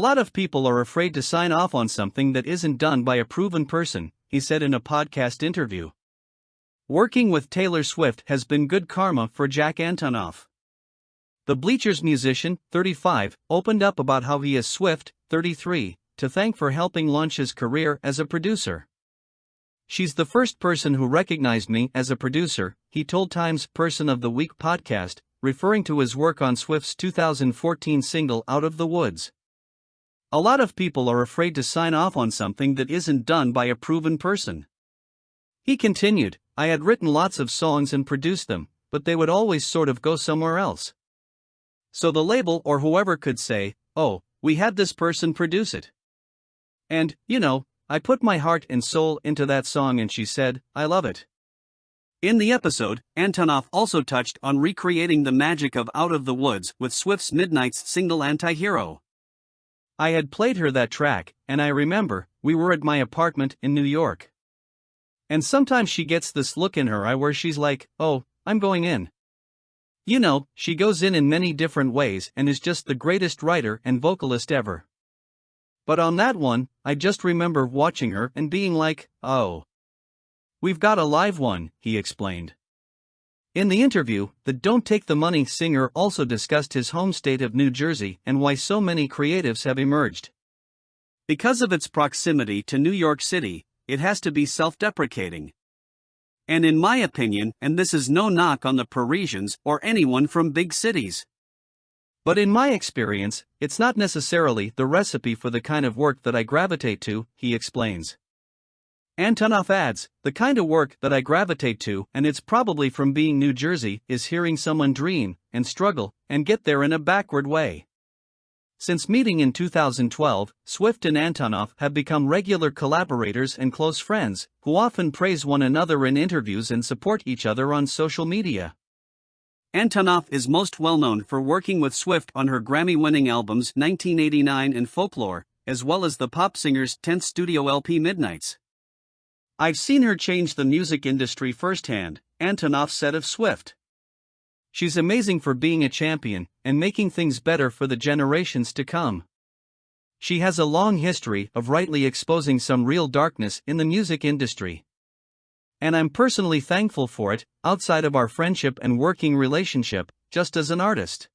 lot of people are afraid to sign off on something that isn't done by a proven person, he said in a podcast interview. Working with Taylor Swift has been good karma for Jack Antonoff. The Bleachers musician, 35, opened up about how he is Swift, 33, to thank for helping launch his career as a producer. "She's the first person who recognized me as a producer," he told Time's Person of the Week podcast, referring to his work on Swift's 2014 single Out of the Woods. "A lot of people are afraid to sign off on something that isn't done by a proven person." He continued, "I had written lots of songs and produced them, but they would always sort of go somewhere else. So the label or whoever could say, 'Oh, we had this person produce it.' And, I put my heart and soul into that song and she said, 'I love it.'" In the episode, Antonoff also touched on recreating the magic of Out of the Woods with Swift's Midnight's single Anti-Hero. "I had played her that track, and I remember, we were at my apartment in New York. And sometimes she gets this look in her eye where she's like, 'Oh, I'm going in.' She goes in many different ways and is just the greatest writer and vocalist ever. But on that one, I just remember watching her and being like, 'Oh, we've got a live one,'" he explained. In the interview, the Don't Take the Money singer also discussed his home state of New Jersey and why so many creatives have emerged. "Because of its proximity to New York City, it has to be self-deprecating. And in my opinion, and this is no knock on the Parisians or anyone from big cities, but in my experience, it's not necessarily the recipe for the kind of work that I gravitate to," he explains. Antonoff adds, "The kind of work that I gravitate to, and it's probably from being New Jersey, is hearing someone dream, and struggle, and get there in a backward way." Since meeting in 2012, Swift and Antonoff have become regular collaborators and close friends, who often praise one another in interviews and support each other on social media. Antonoff is most well known for working with Swift on her Grammy-winning albums 1989 and Folklore, as well as the pop singer's 10th studio LP Midnights. "I've seen her change the music industry firsthand," Antonoff said of Swift. "She's amazing for being a champion and making things better for the generations to come. She has a long history of rightly exposing some real darkness in the music industry. And I'm personally thankful for it, outside of our friendship and working relationship, just as an artist."